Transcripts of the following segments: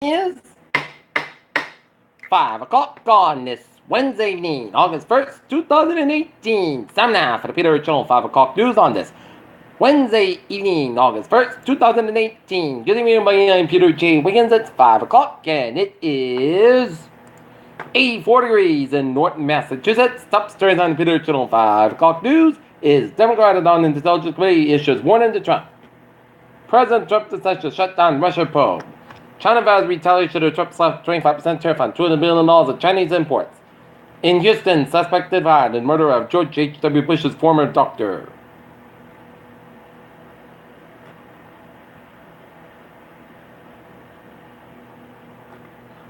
is 5 o'clock on this Wednesday evening, August 1st, 2018. Time now for the Peter Channel 5 o'clock news on this Wednesday evening, August 1st, 2018. Good evening, everybody. I'm Peter J. Wiggins. It's 5 o'clock, and it is 84 degrees in Norton, Massachusetts. Top stories on the Peter Channel 5 o'clock news is Democrat on Intelligence Committee issues warning to Trump. President Trump decides to shut down Russia probe. China vows retaliation to Trump's left 25% tariff on $200 billion of Chinese imports. In Houston, suspect identified in murder of George H.W. Bush's former doctor.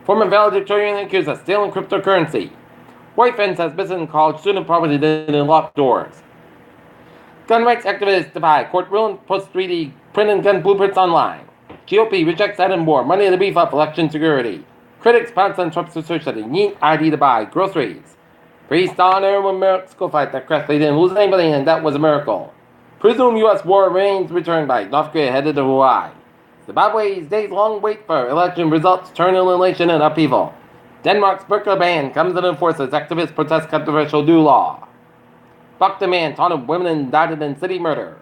Former valedictorian accused of stealing cryptocurrency. White fence has missing college student property in locked doors. Gun rights activists defy court ruling, post 3D printed gun blueprints online. GOP rejects adding more money to beef up election security. Critics pounce on Trump's assertion that he need ID to buy groceries. Priest on everyone miracle fight that crashed. They didn't lose anybody, and that was a miracle. Presumed U.S. war remains returned by North Korea headed to Hawaii. Zimbabwe's days-long wait for election results turn elation and upheaval. Denmark's burqa ban comes into force as activists protest controversial new law. Bucked man taunted women indicted in city murder.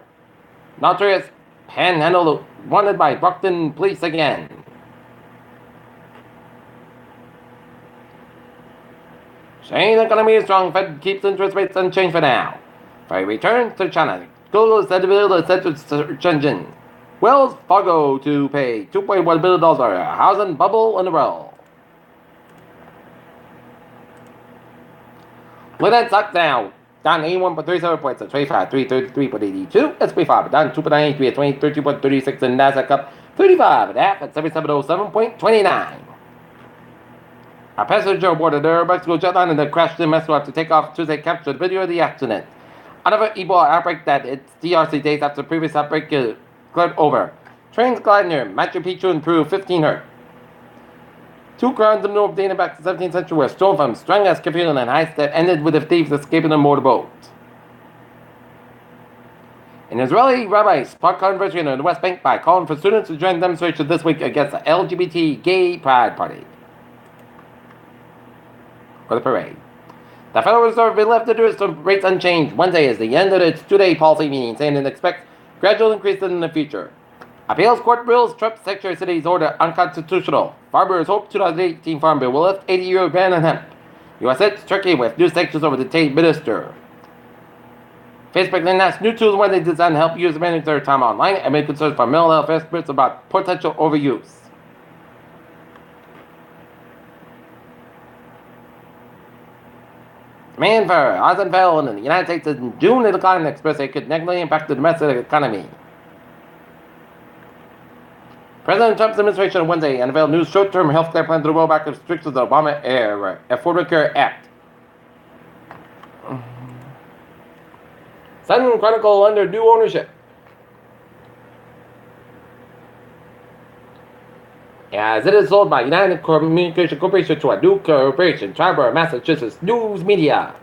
Notorious panhandle wanted by Brockton police again. Chinese economy is strong. Fed keeps interest rates unchanged for now. For a return to China, Google is said to build a search engine. Wells Fargo to pay $2.1 billion for a housing bubble in a row. Red Sox now down 81.37 points at 25, 333.82. SP5 down 2.93 at 23.36, and NASDAQ up 35 and a half at 7707.29. A passenger aboard the Mexico jetliner that crashed in Mexico after takeoff Tuesday captured video of the accident. Another Ebola outbreak that its DRC days after the previous outbreak cleared over. Trains glide near Machu Picchu in Peru, 15 hurt. Two crowns in the north dating back to the 17th century were stolen from strong-ass computer and heists that ended with the thieves escaping on motorboat. An Israeli rabbi sparked controversy in the West Bank by calling for students to join demonstrations this week against the LGBT gay pride party. Or the parade. The Federal Reserve will left interest rates unchanged Wednesday is the end of its two-day policy meeting, saying it expects gradual increases in the future. Appeals court rules Trump Secretary of City's order unconstitutional. Farmers hope 2018 Farm Bill will lift 80-year ban on hemp. U.S. hits Turkey with new sanctions over the detained minister. Facebook then announced new tools where they design to help users manage their time online and make concerns for mental health experts about potential overuse. Demand for housing fell in the United States in June in the decline expressed it could negatively impact the domestic economy. President Trump's administration on Wednesday unveiled new short-term health care plan to roll back the restrictions of the Obama-era Affordable Care Act. Sun Chronicle under new ownership. As it is sold by United Communication Corporation to a new corporation, Tribal Massachusetts News Media.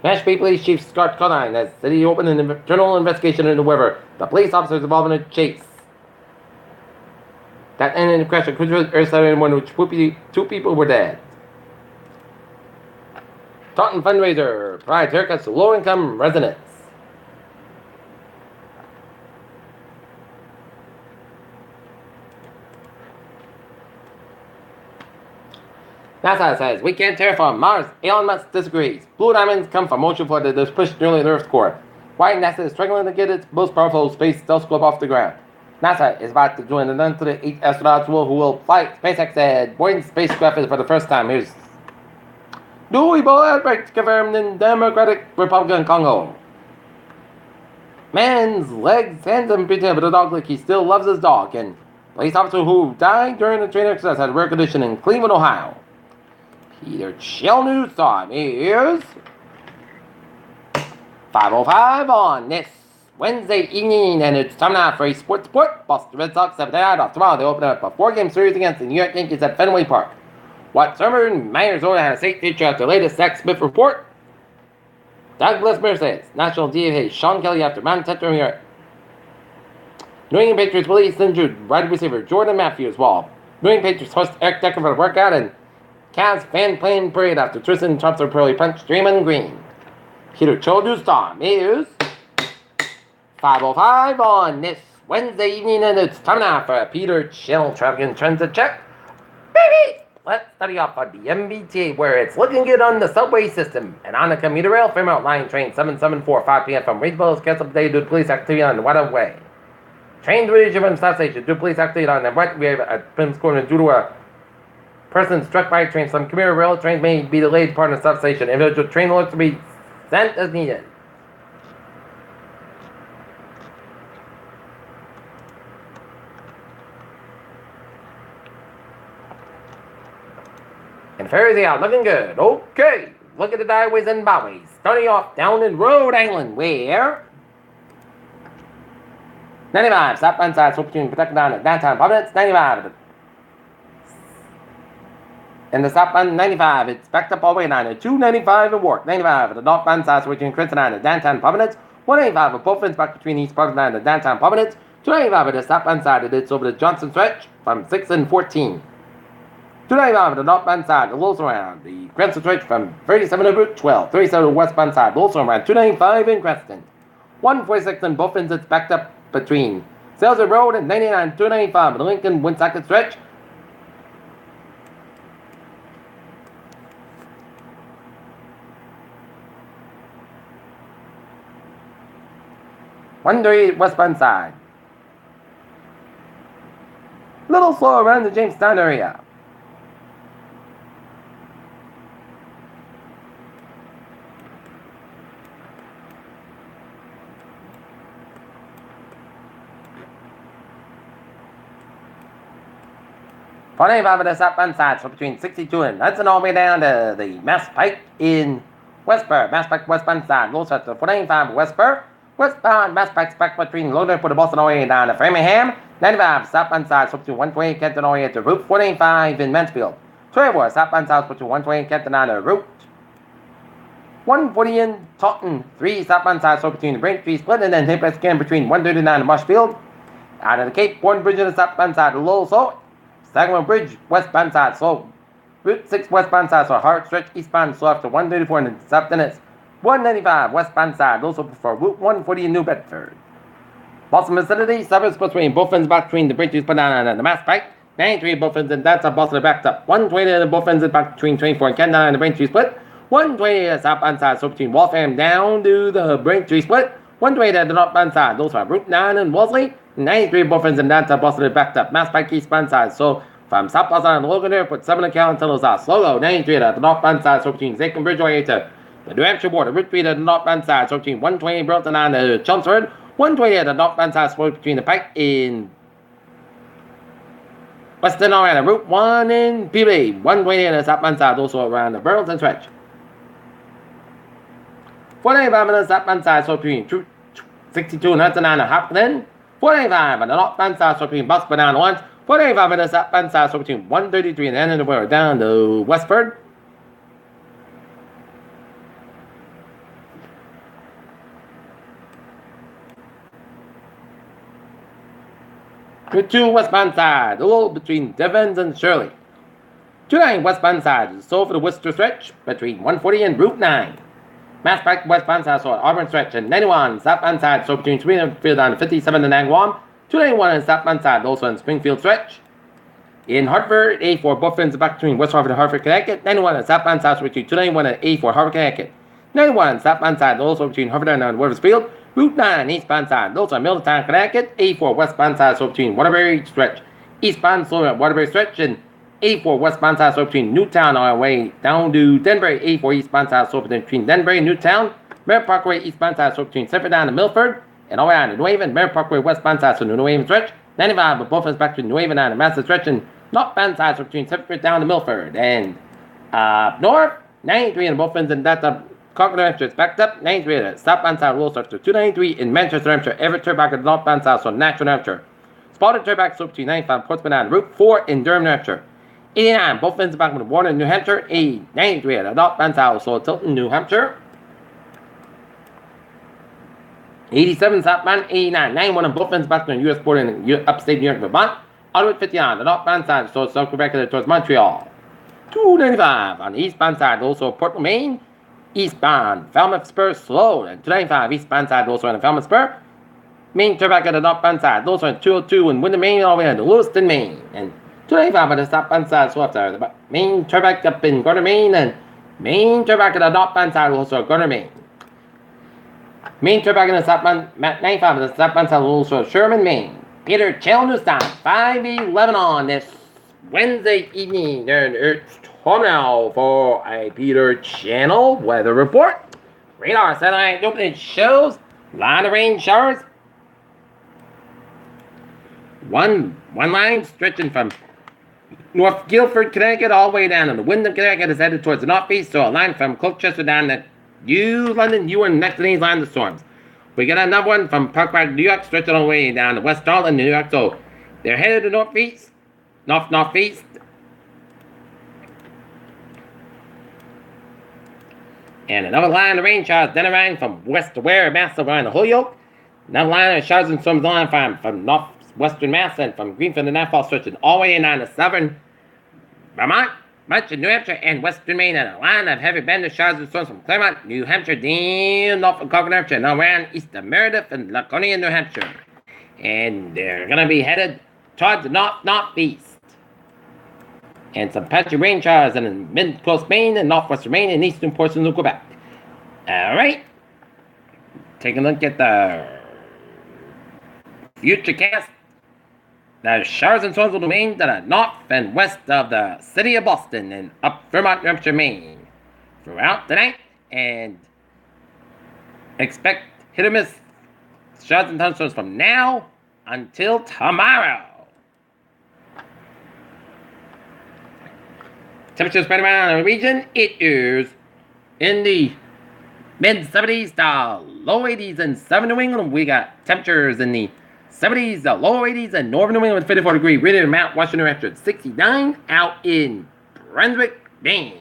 Mashpee Police Chief Scott Conine has said he opened an internal investigation into whether the police officers involved in a chase that ended in a crash at Christmas Earth 71 in which two people were dead. Taunton fundraiser provides haircuts to low-income residents. NASA says we can't terraform Mars. Elon Musk disagrees. Blue diamonds come from motion flow that is pushed nearly the Earth's core. Why NASA is struggling to get its most powerful space telescope off the ground. NASA is about to join the 9 to the 8 astronauts who will fly SpaceX said Boeing spacecraft is for the first time. Here's new Ebola outbreak confirmed in Democratic Republican Congo. Man's legs, hands, and pretend with a dog like he still loves his dog. And police officer who died during a train accident had a rare condition in Cleveland, Ohio. Peter Chill News Time. Here's 5:05 on this Wednesday evening, and it's time now for a sports report. Boston Red Sox 7 out off tomorrow. They open up a 4-game series against the New York Yankees at Fenway Park. What Sermon Myers Order had a state feature after the latest Zach Smith report? Douglas Mercedes, National DFA, Sean Kelly after Mount Tetra. New England Patriots released injured wide receiver Jordan Matthews, while New England Patriots host Eric Decker for the workout, and Cavs fan playing parade after Tristan Thompson poorly punched Draymond Green. Peter Chodu's time is 5:05 on this Wednesday evening, and it's time now for Peter Channel Traffic and Transit Check. Baby! Let's study off on the MBTA, where it's looking good on the subway system. And on the commuter rail, Fairmount Line train 774 5 p.m. from Reedsville is canceled today due to police activity on the Wed Aug Way. Train delivery from South Station due to police activity on the right way at Prince Corner due to a person struck by a train. Some commuter rail trains may be delayed part of the substation. Individual train alerts to be sent as needed. And ferries are looking good. Okay, look at the highways and byways. Starting off down in Rhode Island, where 95 southbound side, so between protected down at downtown Providence, 95. And the southbound 95, it's backed up all the way down to 295 at Warwick, 95 at the northbound side, so between Crimson and downtown Providence, 185 at both ends back between East Providence and downtown Providence, 295 at the southbound side, it's over the Johnson stretch from 6 and 14. 295 at the northbound side, the Wilson around the Crescent stretch from 37 to Route 12, 37 to the westbound side, Wilson around 295 in Crescent. 146 in both ends, it's backed up between Salesy Road and 99 295 at the Lincoln Woonsocket stretch. Westbound side. Little slow around the Jamestown area. For 95 at the southbound side, so between 62 and Hudson all the way down to the Mass Pike in Westburg. Mass Pike westbound side, low set to 495 Westburg. Westbound Mass Pike's back between Loader for the Boston all the way down to Framingham. 95 southbound side, so between 128 Kenton all the way to Route 495 in Mansfield. 24 southbound side, so between 128 Kenton down to Route 140 in Taunton. 3 southbound side, so between the Braintree split and then hip again between 139 and Marshfield. Out of the Cape, Bourne Bridge on the southbound side, low so. Sagamore Bridge, westbound side, so Route 6 westbound side, so hard stretch eastbound, so after 134 and south, then it's 195 westbound side, also for Route 140 in New Bedford. Boston vicinity, service between both ends back between the Bridges put down and the Mass Pike. 93 both ends and that's a Boston backed up. 120 and both ends back between 24 and Canada and the Braintree split. 120 at the southbound side, so between Waltham down to the Braintree split. 120 at the northbound side, those are Route 9 and Wellesley. 93 both ends and that's a Boston backed up. Mass Pike eastbound side, so from South Boston and Logan there, put 7 account until it's out. Slogo, 93 at the northbound side, so between Zachem Bridge all the way to the New Hampshire border. Route 3 at the northbound side, so between 120 Burlington and the Chelmsford. 120 at the northbound side, so between the Pike in Weston all around the Route 1 in Peabody. 120 at the southbound side, also around the Burlington stretch. 495 at the southbound side, so between 62 and Hudson and Hopkins. 495 at the northbound side, so between Bucksburn and Lawrence. 485 at the southbound side, so between 133 and the end of the world down to Westford. Route 2 westbound side, a little between Devons and Shirley. 29 westbound side, so for the Worcester stretch between 140 and Route 9. Mass Pike westbound side, so Auburn stretch, and 91 southbound side, so between Springfield and 57 and Agawam. 291 and southbound side, also in Springfield stretch. In Hartford, 84 both ends back between West Hartford and Hartford, Connecticut. 91 and southbound side, so between 291 and 84 Hartford, Connecticut. 91 southbound side, also between Hartford and Weathersfield. Route 9 eastbound side, those are Middletown, Connecticut. 84 westbound side, so between Waterbury stretch. Eastbound, so at Waterbury stretch, and 84 westbound side, so between Newtown on our way down to Denbury. 84 eastbound side, so between Denbury and Newtown. Merritt Parkway eastbound side, so between Sanford down to Milford. And all the way down to New Haven. Merritt Parkway westbound side, so New Haven stretch. 95, but both ends back to New Haven down to Master stretch. And northbound side, so between Sanford down to Milford. And north, 93 in both ends, and that's a Concord, New Hampshire, it's backed up. 93 at the southbound side, roll starts to 293 in Manchester, New Hampshire. Everett Turnback at the northbound side, so Nashville, New Hampshire. Spalding Turnback, so between 95 Portsmouth and Route 4 in Durham, New Hampshire. 89, both ends back with Warren, New Hampshire. 93 at Adult Bounce House, so Tilton, New Hampshire. 87 southbound, 89, 91 on both ends back to the U.S. border in upstate New York, Vermont. Autoroute 59, the northbound side, so South Quebec towards Montreal. 295 on the eastbound side, also Portland, Maine. Eastbound, Falmouth Spur, slow. And 295 eastbound side, also on the Falmouth Spur. Main turn back at the northbound side, also on 202 in Wyndham, Maine, all the way to Lewiston, Maine. And 295 on the southbound side, so up there. The main turn back up in Gardner, Maine, and main turn back at the northbound side, also Gardner, Maine. Main turn back in the southbound, 95 on the southbound side, also Sherman, Maine. Peter Channel News Time, 5:11 on this Wednesday evening. And it's time now for a Peter Channel weather report. Radar satellite opening shows line of rain showers. One line stretching from North Guilford, Connecticut, all the way down to the Wyndham, Connecticut is headed towards the northeast. So a line from Colchester down to London, you are next to these line of storms. We got another one from Park Park, New York, stretching all the way down to West Dartland, New York. So they're headed to northeast, northeast. And another line of rain showers then around from west to Ware, Mass, around the Holyoke. Another line of showers and storms line from northwestern Mass and from Greenfield and Nashville, stretching all the way down to southern Vermont, much of New Hampshire, and western Maine, and a line of heavy band of showers and storms from Claremont, New Hampshire, down Norfolk, Concord, New Hampshire, and around east of Meredith and Laconia, New Hampshire. And they're going to be headed towards the northeast. And some patchy rain showers in mid-coast Maine and northwestern Maine and eastern portions of Quebec. All right. Take a look at the futurecast. The showers and storms will remain to the north and west of the city of Boston and up Vermont, New Hampshire, Maine throughout the night, and expect hit or miss showers and thunderstorms from now until tomorrow. Temperature spread around the region. It is in the mid-70s to low 80s in southern New England. We got temperatures in the 70s to low 80s in northern New England, 54 degrees. Reading in Mount Washington, New Hampshire, 69 out in Brunswick, Maine.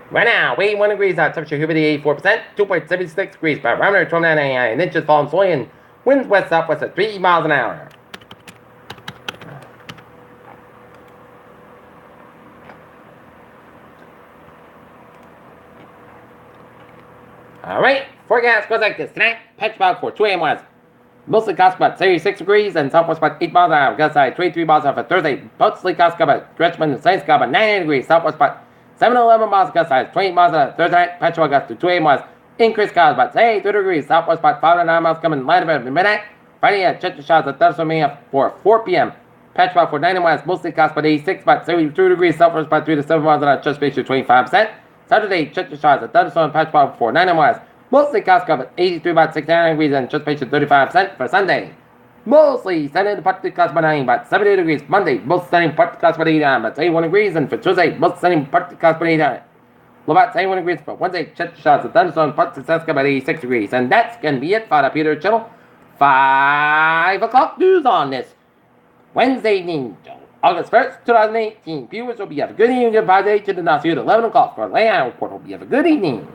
Right now, 81 degrees out, temperature humidity 84%, 2.76 degrees, barometer 29.99, and inches falling slowly, and winds west southwest at 3 miles an hour. Alright, forecast goes like this. Tonight, patch cloud for 2 a.m. west. Mostly clouds about 36 degrees and southwest about 8 miles an hour. Gust side 23 miles an hour for Thursday. Mostly clouds about Richmond and Saints about 9 degrees, southwest about 7 to 11 miles gust size, 20 miles an hour. Thursday night, patch gust to 2 a.m. west. Increased clouds about 3 degrees, southwest about 5 to 9 miles coming light about midnight. Friday at church showers at thunderstorm for 4 p.m. Patch for 9 a.m. west, mostly clouds about 86, about 72 degrees, southwest about 3 to 7 miles an hour. Church space 25%. Saturday, church showers at thunderstorm patch for 9 a.m. west, mostly clouds about 83, about 69 degrees, and church space 35% for Sunday. Mostly sunny, partly clouds by 9, about 70 degrees. Monday, mostly sunny, partly clouds by 89, about 81 degrees. And for Tuesday, mostly sunny, partly clouds by 89, about 81 degrees. For Wednesday, church showers at thunderstorm, partly clouds about 86 degrees. And that's going to be it for the Peter Channel 5 o'clock news on this Wednesday evening, August 1st, 2018. Viewers will be have a good evening. Goodbye to the 11 o'clock for a layout report. Hope you have a good evening.